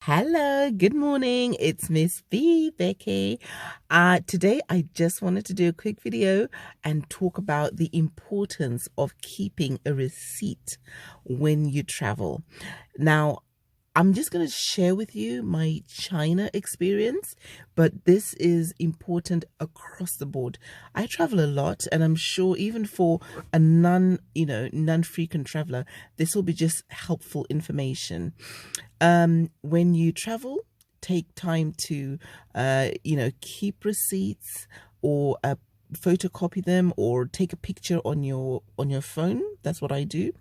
Hello, good morning. It's Miss B, Becky. Today I just wanted to do a quick video and talk about the importance of keeping a receipt when you travel. Now, I'm just going to share with you my China experience, but this is important across the board. I travel a lot, and I'm sure even for a non-frequent traveler, this will be just helpful information. When you travel, take time to, keep receipts or photocopy them or take a picture on your phone. That's what I do,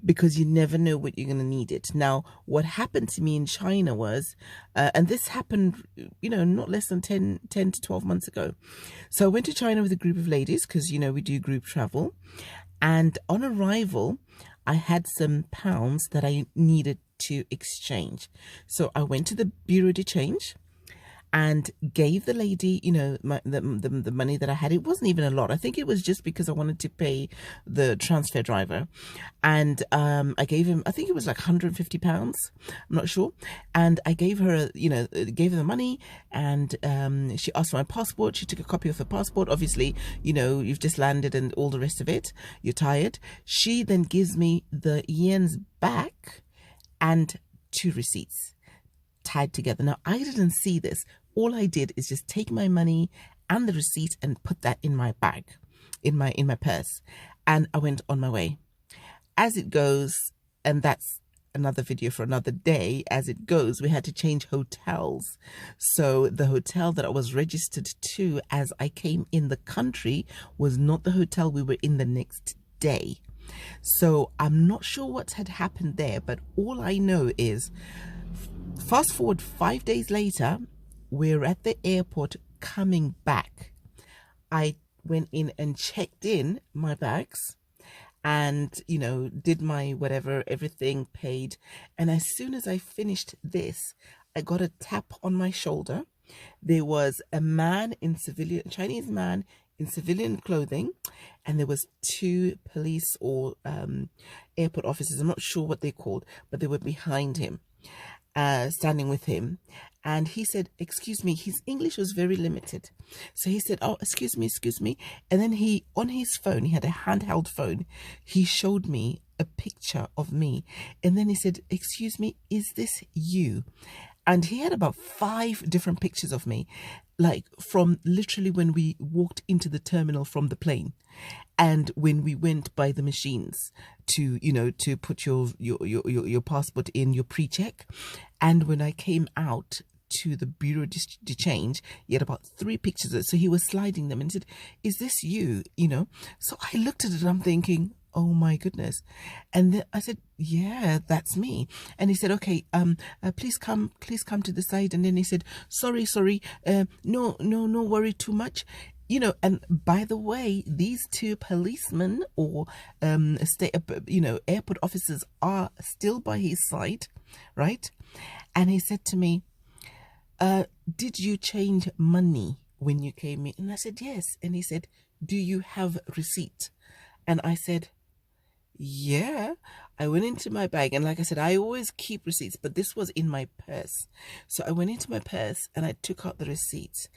because you never know what you're going to need it. Now, what happened to me in China was, and this happened, not less than 10 to 12 months ago. So I went to China with a group of ladies because, we do group travel. And on arrival, I had some pounds that I needed to exchange. So I went to the Bureau de Change and gave the lady, the money that I had. It wasn't even a lot. I think it was just because I wanted to pay the transfer driver. And I gave him, I think it was like £150. I'm not sure. And I gave her, gave her the money, and she asked for my passport. She took a copy of her passport. Obviously, you've just landed and all the rest of it. You're tired. She then gives me the yens back and 2 receipts tied together. Now, I didn't see this. All I did is just take my money and the receipt and put that in my bag, in my purse, and I went on my way. As it goes, and that's another video for another day, as it goes, we had to change hotels. So the hotel that I was registered to as I came in the country was not the hotel we were in the next day. So I'm not sure what had happened there, but all I know is, fast forward 5 days later, we're at the airport coming back. I went in and checked in my bags and, did my whatever, everything, paid. And as soon as I finished this, I got a tap on my shoulder. There was a man in civilian, Chinese man in civilian clothing, and there was 2 police or airport officers. I'm not sure what they're called, but they were behind him, standing with him. And he said, excuse me. His English was very limited. So he said, oh, excuse me. And then he, on his phone, he had a handheld phone. He showed me a picture of me. And then he said, excuse me, is this you? And he had about 5 different pictures of me, like from literally when we walked into the terminal from the plane, and when we went by the machines to, to put your passport in, your pre-check, and when I came out to the Bureau de Change, he had about 3 pictures of it. So he was sliding them and said, is this you? So I looked at it and I'm thinking, oh my goodness. And then I said, yeah, that's me. And he said, okay, please come to the side. And then he said, sorry, no worry too much. And by the way, these 2 policemen or airport officers are still by his side, right? And he said to me, did you change money when you came in? And I said, yes. And he said, do you have receipt? And I said, yeah. I went into my bag, and like I said, I always keep receipts, but this was in my purse. So I went into my purse and I took out the receipts,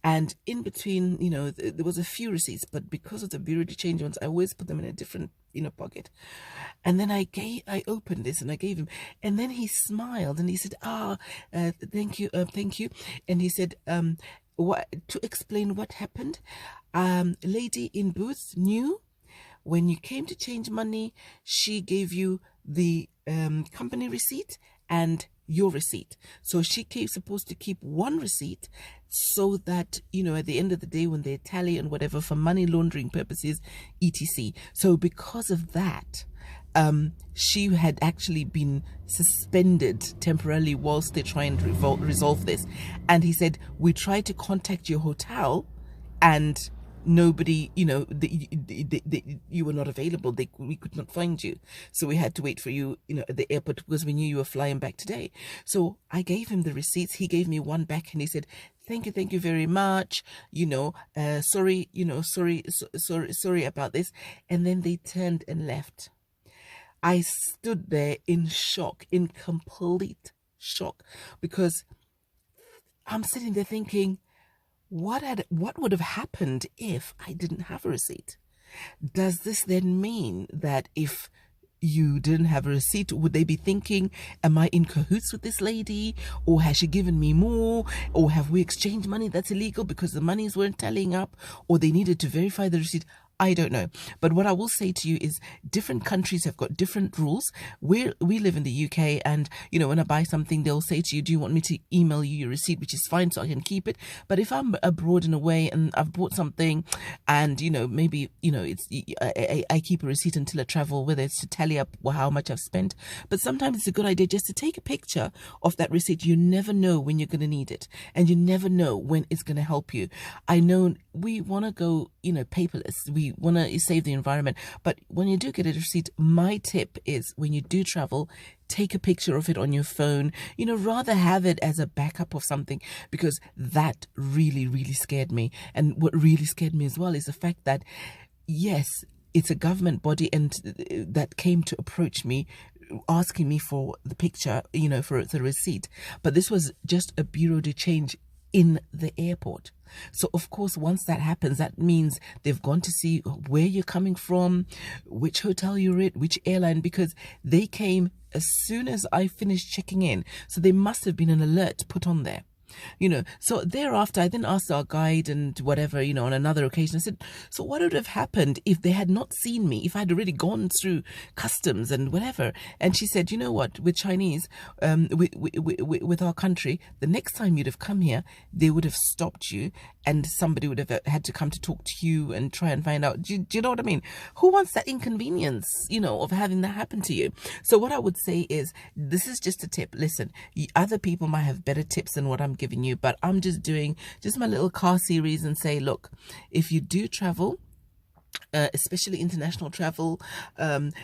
and in between, there was a few receipts, but because of the Bureau de Change ones, I always put them in a different pocket. And then I opened this and I gave him, and then he smiled and he said, thank you. And he said, what, to explain what happened, lady in booth knew when you came to change money, she gave you the company receipt and your receipt. So she supposed to keep 1 receipt so that, at the end of the day, when they tally and whatever, for money laundering purposes, etc. So because of that, she had actually been suspended temporarily whilst they try and resolve this. And he said, we tried to contact your hotel and nobody, you were not available. We could not find you. So we had to wait for you, at the airport, because we knew you were flying back today. So I gave him the receipts. He gave me 1 back and he said, thank you very much. Sorry about this. And then they turned and left. I stood there in shock, in complete shock, because I'm sitting there thinking, what would have happened if I didn't have a receipt? Does this then mean that if you didn't have a receipt, would they be thinking, am I in cahoots with this lady, or has she given me more, or have we exchanged money that's illegal because the monies weren't tallying up, or they needed to verify the receipt? I don't know. But what I will say to you is different countries have got different rules. We live in the UK, and when I buy something, they'll say to you, do you want me to email you your receipt, which is fine, so I can keep it. But if I'm abroad and away and I've bought something, and maybe it's I keep a receipt until I travel, whether it's to tally up how much I've spent. But sometimes it's a good idea just to take a picture of that receipt. You never know when you're going to need it, and you never know when it's going to help you. I know we want to go paperless. We want to save the environment, but when you do get a receipt, my tip is, when you do travel, take a picture of it on your phone. Rather have it as a backup of something, because that really scared me. And what really scared me as well is the fact that, yes, it's a government body and that came to approach me asking me for the picture, for the receipt, but this was just a bureau de change in the airport. So of course, once that happens, that means they've gone to see where you're coming from, which hotel you're at, which airline, because they came as soon as I finished checking in. So there must have been an alert put on there. So thereafter, I then asked our guide and whatever, on another occasion, I said, so what would have happened if they had not seen me, if I had already gone through customs and whatever? And she said, you know what, with Chinese, with our country, the next time you'd have come here, they would have stopped you, and somebody would have had to come to talk to you and try and find out. Do you know what I mean? Who wants that inconvenience, of having that happen to you? So what I would say is, this is just a tip. Listen, other people might have better tips than what I'm giving you, but I'm just doing my little car series and say, look, if you do travel, especially international travel,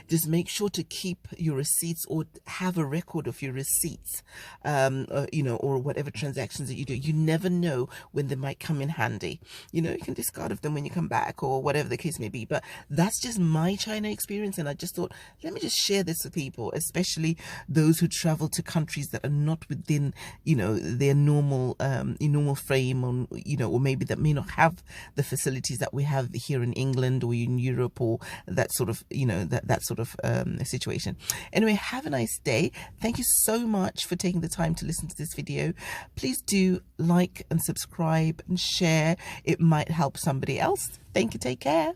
just make sure to keep your receipts, or have a record of your receipts, or whatever transactions that you do. You never know when they might come in handy. You can discard of them when you come back, or whatever the case may be. But that's just my China experience, and I just thought, let me just share this with people, especially those who travel to countries that are not within their normal frame, or maybe that may not have the facilities that we have here in England or in Europe, or that sort of situation. Anyway, have a nice day. Thank you so much for taking the time to listen to this video. Please do like and subscribe and share. It might help somebody else. Thank you. Take care.